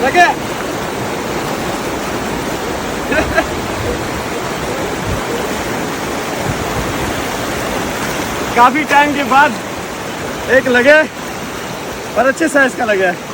लगे काफी टाइम के बाद एक लगे और अच्छे साइज का लगा है।